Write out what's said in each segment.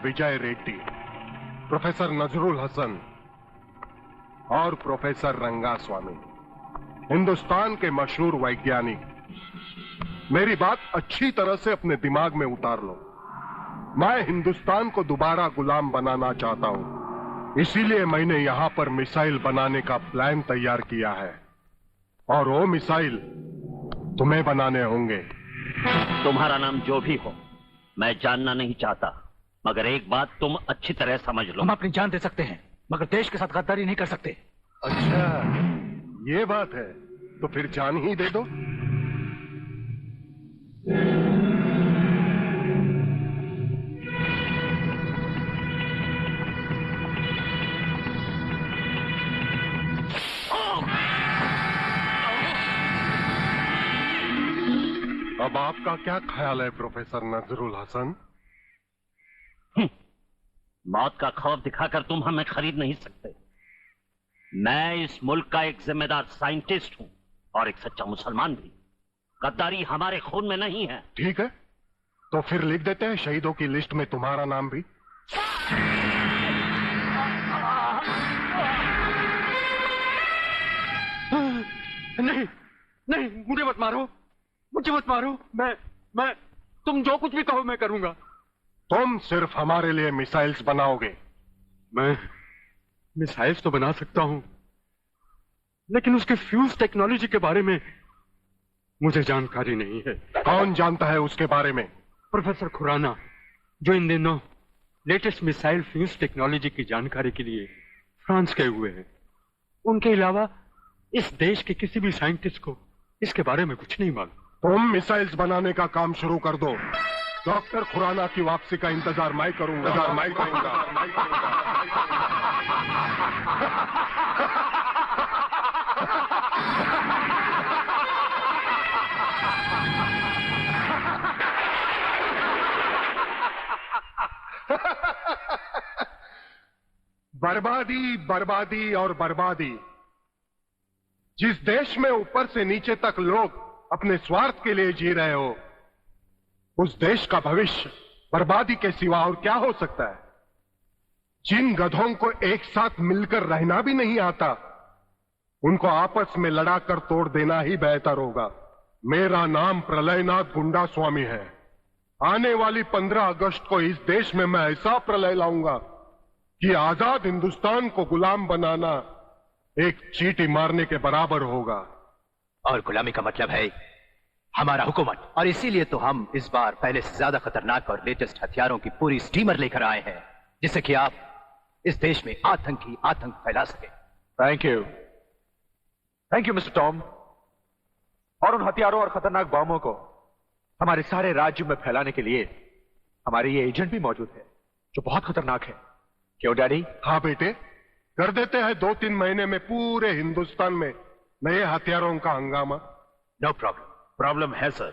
विजय Reddy, professor Nazrul Hasan और professor Rangaswamy, Hindustan के मशहूर वैज्ञानिक। मेरी बात अच्छी तरह से अपने दिमाग में उतार लो। मैं हिंदुस्तान को दोबारा गुलाम बनाना चाहता हूं, इसीलिए मैंने यहां पर मिसाइल बनाने का प्लान तैयार किया है, और वो मिसाइल तुम्हें बनाने होंगे। तुम्हारा नाम जो भी हो, मैं जानना नहीं चाहता, मगर एक बात तुम अच्छी तरह समझ लो। हम अपनी जान दे सकते हैं, मगर देश के साथ गद्दारी नहीं कर सकते। अच्छा, ये बात है, तो फिर जान ही दे दो। अब आपका क्या ख्याल है प्रोफेसर नजरुल हसन? मौत का खौफ दिखाकर तुम हमें खरीद नहीं सकते। मैं इस मुल्क का एक जिम्मेदार साइंटिस्ट हूं और एक सच्चा मुसलमान भी। गद्दारी हमारे खून में नहीं है। ठीक है, तो फिर लिख देते हैं शहीदों की लिस्ट में तुम्हारा नाम भी। नहीं नहीं, मुझे मत मारो, मुझे मत मारो। मैं तुम जो कुछ भी कहो मैं करूंगा। तुम सिर्फ हमारे लिए मिसाइल्स बनाओगे। मैं मिसाइल्स तो बना सकता हूं, लेकिन उसके फ्यूज टेक्नोलॉजी के बारे में मुझे जानकारी नहीं है। कौन जानता है उसके बारे में? प्रोफेसर खुराना, जो इन दिनों लेटेस्ट मिसाइल फ्यूज टेक्नोलॉजी की जानकारी के लिए फ्रांस गए हुए हैं। उनके अलावा इस देश के किसी भी साइंटिस्ट को इसके बारे में कुछ नहीं मालूम। तुम मिसाइल्स बनाने का काम शुरू कर दो। डॉक्टर खुराना की वापसी का इंतजार मैं करूंगा। बर्बादी, बर्बादी और बर्बादी। जिस देश में ऊपर से नीचे तक लोग अपने स्वार्थ के लिए जी रहे हो, उस देश का भविष्य बर्बादी के सिवा और क्या हो सकता है? जिन गधों को एक साथ मिलकर रहना भी नहीं आता, उनको आपस में लड़ाकर तोड़ देना ही बेहतर होगा। मेरा नाम प्रलयनाथ गुंडा स्वामी है। आने वाली 15 अगस्त को इस देश में मैं ऐसा प्रलय लाऊंगा कि आजाद हिंदुस्तान को गुलाम बनाना एक चींटी मारने के बराबर होगा। और गुलामी का मतलब है हमारा हुकूमत, और इसीलिए तो हम इस बार पहले से ज्यादा खतरनाक और लेटेस्ट हथियारों की पूरी स्टीमर लेकर आए हैं, जिससे कि आप इस देश में आतंक फैला सके। Thank you mister Tom. और उन हथियारों और खतरनाक बमों को हमारे सारे राज्य में फैलाने के लिए हमारे ये एजेंट भी मौजूद है, जो बहुत खतरनाक है। क्यों डैडी? हाँ बेटे, कर देते हैं 2-3 महीने में पूरे हिंदुस्तान में नए हथियारों का हंगामा। No problem. प्रॉब्लम है सर,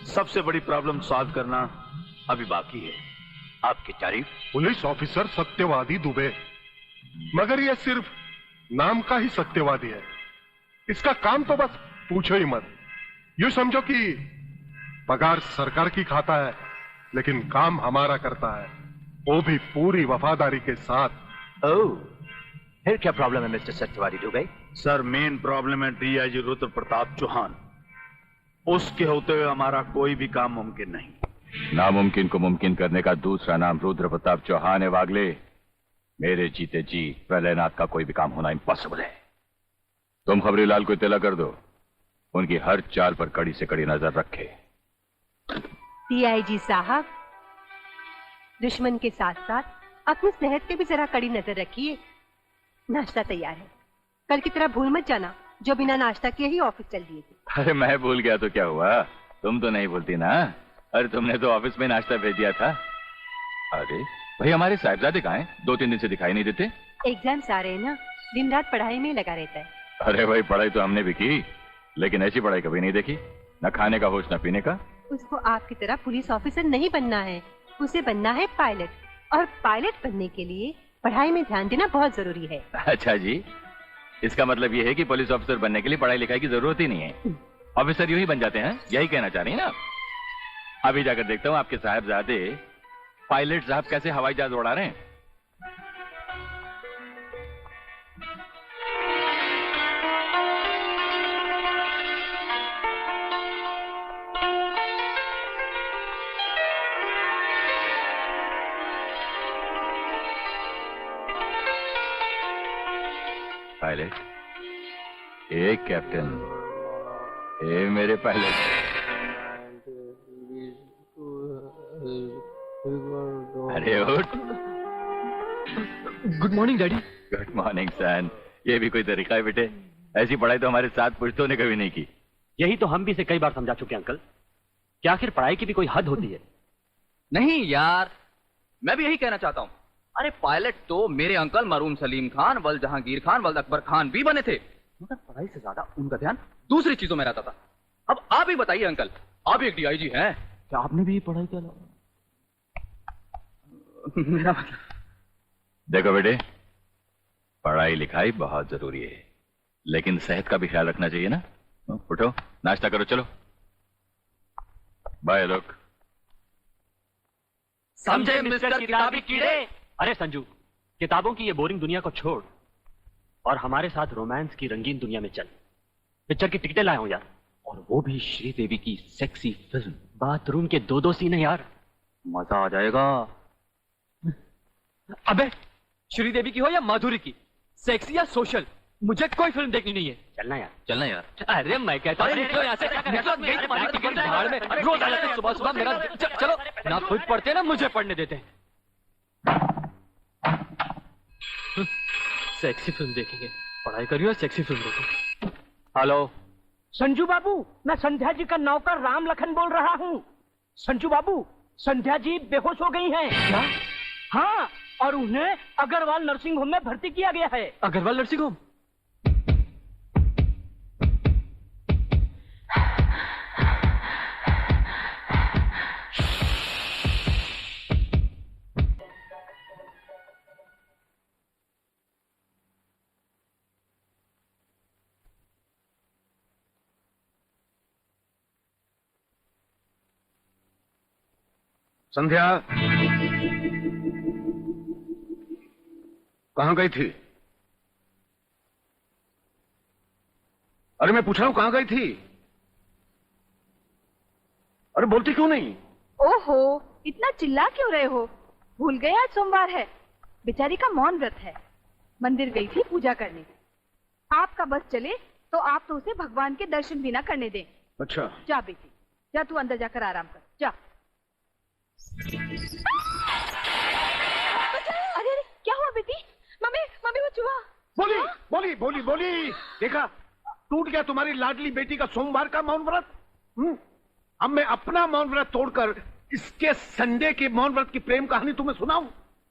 सबसे बड़ी प्रॉब्लम सॉल्व करना अभी बाकी है। आपकी तारीफ? पुलिस ऑफिसर सत्यवादी दुबे, मगर यह सिर्फ नाम का ही सत्यवादी है। इसका काम तो बस पूछो ही मत। यूं समझो कि पगार सरकार की खाता है, लेकिन काम हमारा करता है, वो भी पूरी वफादारी के साथ। ओह, फिर क्या प्रॉब्लम है मिस्टर सत्यवादी दुबे? सर, मेन प्रॉब्लम है डीआईजी रुद्र प्रताप चौहान। उसके होते हुए हमारा कोई भी काम मुमकिन नहीं। नामुमकिन को मुमकिन करने का दूसरा नाम रुद्र प्रताप चौहान है वागले। मेरे जीते जी प्रलयनाथ का कोई भी काम होना इम्पॉसिबल है। तुम खबरीलाल को इत्तला कर दो, उनकी हर चाल पर कड़ी से कड़ी नजर रखे। डीआईजी साहब, दुश्मन के साथ साथ अपनी सेहत पे भी जरा कड़ी नजर रखिए। नाश्ता तैयार है, कल की तरह भूल मत जाना जो बिना नाश्ता किए ही ऑफिस चल दिए थे। अरे मैं भूल गया तो क्या हुआ, तुम तो नहीं भूलती ना। अरे तुमने तो ऑफिस में नाश्ता भेज दिया था। अरे भाई, हमारे साहिबजादे कहाँ हैं? 2-3 दिन से दिखाई नहीं देते। एग्जाम्स आ रहे हैं ना, दिन रात पढ़ाई में लगा रहता है। अरे भाई, पढ़ाई तो हमने भी की, लेकिन ऐसी पढ़ाई कभी नहीं देखी। न खाने का होश न पीने का। उसको आपकी तरह पुलिस ऑफिसर नहीं बनना है, उसे बनना है पायलट, और पायलट बनने के लिए पढ़ाई में ध्यान देना बहुत जरूरी है। अच्छा जी, इसका मतलब ये है कि पुलिस ऑफिसर बनने के लिए पढ़ाई लिखाई की जरूरत ही नहीं है, ऑफिसर यूं ही बन जाते हैं, यही कहना चाह रही हैं ना? अभी जाकर देखता हूँ आपके साहिबजादे पायलट साहब कैसे हवाई जहाज उड़ा रहे हैं? पायलट, ए कैप्टन, ए मेरे पायलट। अरे उठ। Good morning daddy. Good morning son. ये भी कोई तरीका है बेटे? ऐसी पढ़ाई तो हमारे साथ पुश्तों ने कभी नहीं की। यही तो हम भी इसे कई बार समझा चुके हैं अंकल, कि आखिर पढ़ाई की भी कोई हद होती है। नहीं यार, मैं भी यही कहना चाहता हूँ। अरे पायलट तो मेरे अंकल मरूम सलीम खान, वल जहांगीर खान, वल अकबर खान भी बने थे, मगर पढ़ाई से ज्यादा उनका ध्यान दूसरी चीजों में रहता था। अब आप ही बताइए अंकल, आप एक डीआईजी हैं, क्या आपने भी पढ़ाई किया? मेरा मतलब, देखो बेटे, पढ़ाई लिखाई बहुत जरूरी है, लेकिन सेहत का भी ख्याल रखना चाहिए ना। उठो, नाश्ता करो, चलो। बाय लोग। समझे मिस्टर किताबी कीड़े? अरे संजू, किताबों की ये बोरिंग दुनिया को छोड़ और हमारे साथ रोमांस की रंगीन दुनिया में चल। पिक्चर की टिकटें लाया हूं यार, और वो भी श्रीदेवी की सेक्सी फिल्म। बाथरूम के 2-2 सीन है यार, मजा आ जाएगा। अबे श्रीदेवी की हो या माधुरी की, सेक्सी या सोशल, मुझे कोई फिल्म देखनी नहीं है। चलना यार, चलना यार। अरे मैं कहता हूँ निकलो यहाँ से, निकलो, गई तुम्हारी टिकट भाड़ में। रोज आ जाते हैं सुबह सुबह मेरा। चलो ना, खुद पढ़ते ना मुझे पढ़ने देते हैं। सेक्सी फिल्म देखेंगे, पढ़ाई करियो, सेक्सी फिल्म देखो। हेलो संजू बाबू, मैं संध्या जी का नौकर राम लखन बोल रहा हूँ। संजू बाबू, संध्या जी बेहोश हो गई हैं। क्या? हाँ, और उन्हें अग्रवाल नर्सिंग होम में भर्ती किया गया है। Agarwal nursing home? संध्या कहां गई थी? अरे मैं पूछ रहा हूं कहां गई थी? अरे बोलती क्यों नहीं? ओहो, इतना चिल्ला क्यों रहे हो? भूल गए आज सोमवार है। बेचारी का मौन व्रत है। मंदिर गई थी पूजा करने। आपका बस चले तो आप तो उसे भगवान के दर्शन भी ना करने दें। अच्छा, जा बेटी, जा तू अंदर जाकर आराम कर, जा। अरे अरे, क्या हुआ बेटी? मम्मी मम्मी, वो चूहा। बोली बोली बोली बोली, देखा टूट गया तुम्हारी लाडली बेटी का सोमवार का मौन व्रत। अब मैं अपना मौन व्रत तोड़कर इसके संडे के मौन व्रत की प्रेम कहानी तुम्हें सुनाऊं?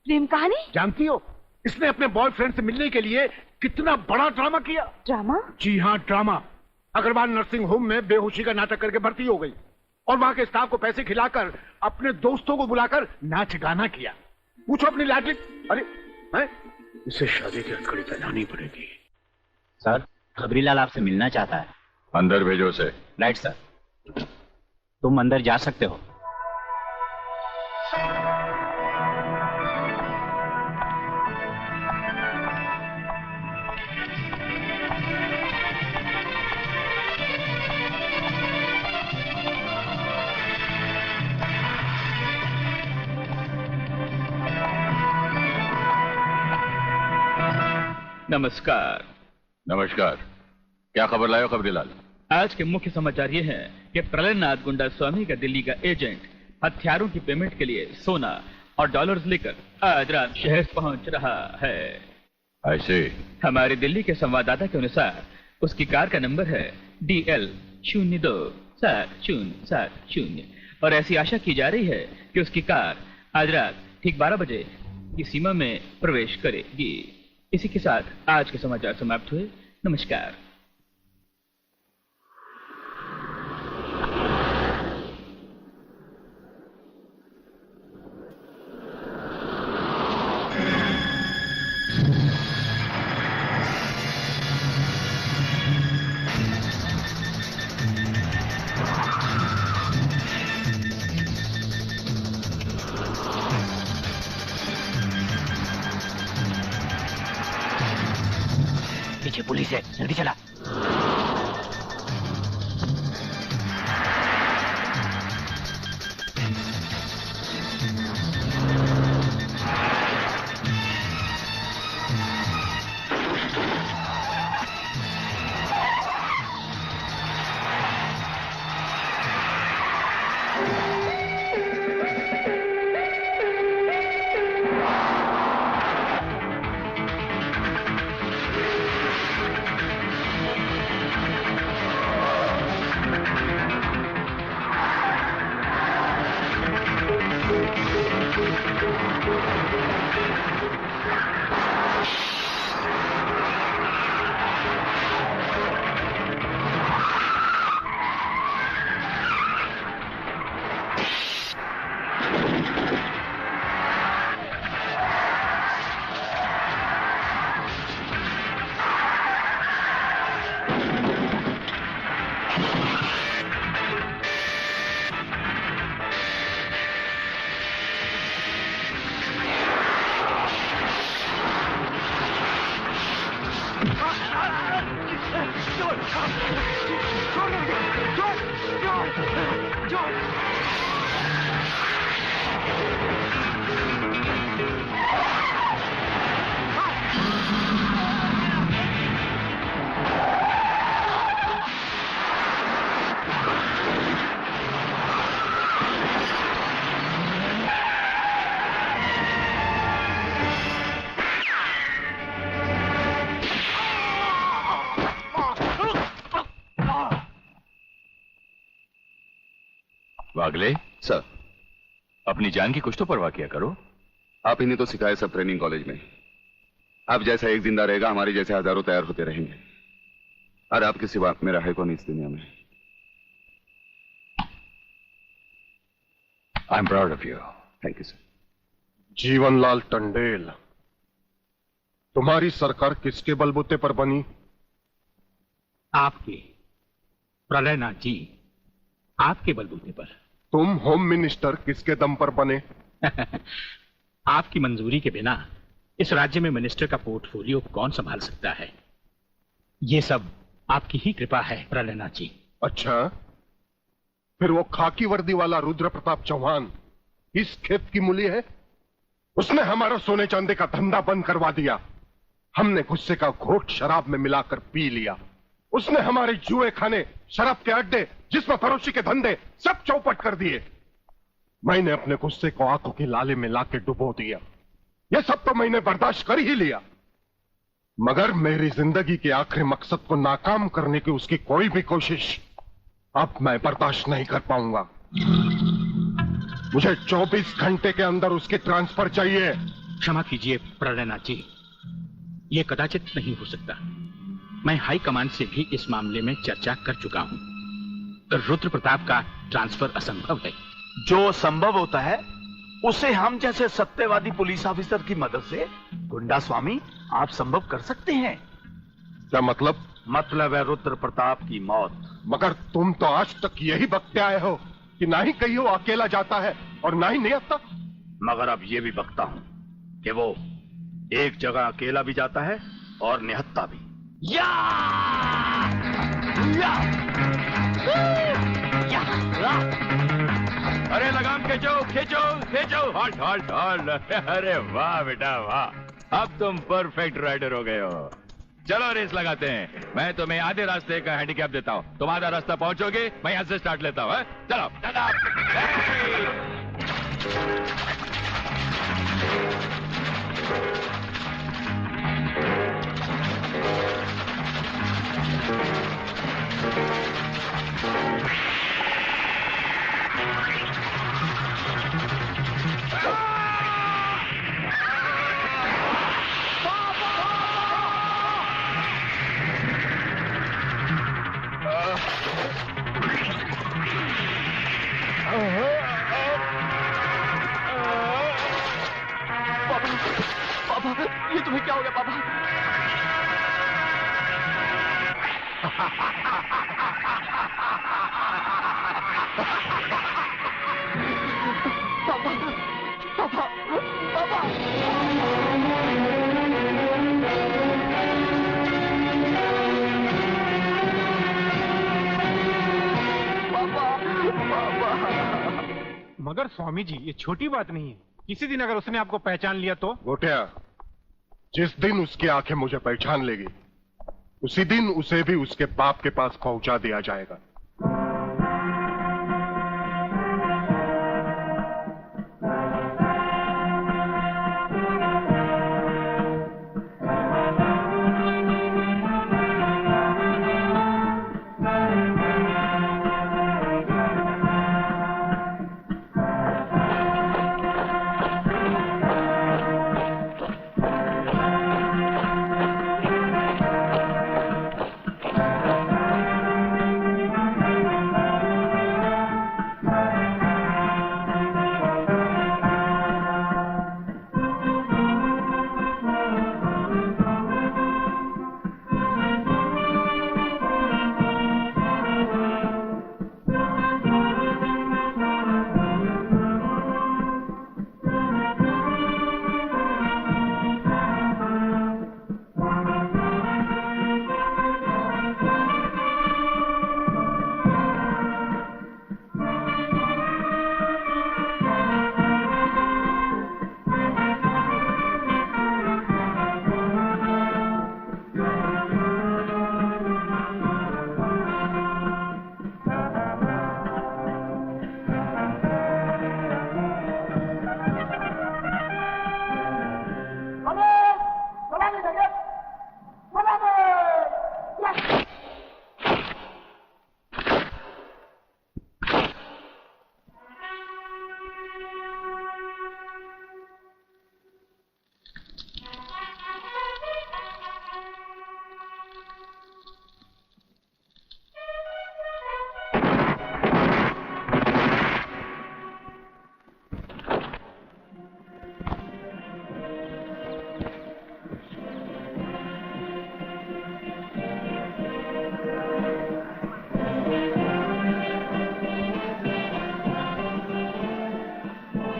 प्रेम कहानी? जानती हो इसने अपने बॉयफ्रेंड से मिलने के लिए कितना बड़ा ड्रामा किया? ड्रामा? जी हाँ, ड्रामा। अग्रवाल नर्सिंग होम में बेहोशी का नाटक करके भर्ती हो गई और वहां के स्टाफ को पैसे खिलाकर अपने दोस्तों को बुलाकर नाच गाना किया। पूछो अपनी लाडली। अरे है? इसे शादी की हथकड़ी पहनानी पड़ेगी। सर, खबरीलाल आपसे मिलना चाहता है। अंदर भेजो उसे। Right sir. तुम अंदर जा सकते हो। नमस्कार। नमस्कार। क्या खबर लाए हो खबरीलाल? आज के मुख्य समाचार ये हैं कि प्रलयनाथ गुंडा स्वामी का दिल्ली का एजेंट हथियारों की पेमेंट के लिए सोना और डॉलर्स लेकर आज रात शहर पहुंच रहा है। ऐसे? हमारे दिल्ली के संवाददाता के अनुसार उसकी कार का नंबर है DL027070 और ऐसी आशा की जा रही है कि उसकी कार आज रात ठीक 12 बजे की सीमा में प्रवेश करेगी। इसी के साथ आज के समाचार समाप्त हुए। नमस्कार। पुलिस है, जल्दी चला। वागले सर, अपनी जान की कुछ तो परवाह किया करो। आप ही ने तो सिखाया सब ट्रेनिंग कॉलेज में। आप जैसा एक जिंदा रहेगा, हमारे जैसे हजारों तैयार होते रहेंगे। और आपके सिवा मेरा है कौन इस दुनिया में। I am proud of you. Thank you sir. Jeevanlal Tandel, तुम्हारी सरकार किसके बलबूते पर बनी? आपके, प्रलयनाथ जी, आपके बलबूते पर। तुम होम मिनिस्टर किसके दम पर बने? आपकी मंजूरी के बिना इस राज्य में मिनिस्टर का पोर्टफोलियो कौन संभाल सकता है? ये सब आपकी ही कृपा है प्रलयनाथ जी। अच्छा, फिर वो खाकी वर्दी वाला रुद्र प्रताप चौहान इस खेत की मूली है? उसने हमारा सोने चांदी का धंधा बंद करवा दिया। हमने गुस्से का घोट शराब में मिलाकर पी लिया। उसने हमारे जुए खाने, शराब के अड्डे, जिसमें फरोशी के धंधे सब चौपट कर दिए। मैंने अपने गुस्से को आंखों की लाले में लाके डुबो दिया। यह सब तो मैंने बर्दाश्त कर ही लिया, मगर मेरी जिंदगी के आखिरी मकसद को नाकाम करने की उसकी कोई भी कोशिश अब मैं बर्दाश्त नहीं कर पाऊंगा। मुझे 24 घंटे के अंदर उसकी ट्रांसफर चाहिए। क्षमा कीजिए प्रलयनाथ जी, ये कदाचित नहीं हो सकता। मैं हाई कमांड से भी इस मामले में चर्चा कर चुका हूं। रुद्र प्रताप का ट्रांसफर असंभव है। जो संभव होता है उसे हम जैसे सत्यवादी पुलिस ऑफिसर की मदद से, गुंडा स्वामी, आप संभव कर सकते हैं। क्या मतलब? मतलब है रुद्र प्रताप की मौत। मगर तुम तो आज तक यही बकते आए हो कि ना ही कहीं वो अकेला जाता है और ना ही निहत्ता। मगर अब ये भी बकता हूं कि वो एक जगह अकेला भी जाता है और निहत्ता भी। या! या! अरे लगाम खींचो खींचो खींचो। Halt halt halt. अरे वाह बेटा वाह, अब तुम परफेक्ट राइडर हो गए हो। चलो रेस लगाते हैं। मैं तुम्हें आधे रास्ते का हैंडीकैप देता हूँ, तुम आधा रास्ता पहुंचोगे, मैं यहां से स्टार्ट लेता हूँ। चलो पापा, ये तुम्हें क्या हो गया पापा? पापा, पापा, पापा। मगर स्वामी जी ये छोटी बात नहीं है। किसी दिन अगर उसने आपको पहचान लिया तो? गोटिया, जिस दिन उसकी आंखें मुझे पहचान लेगी उसी दिन उसे भी उसके बाप के पास पहुंचा दिया जाएगा।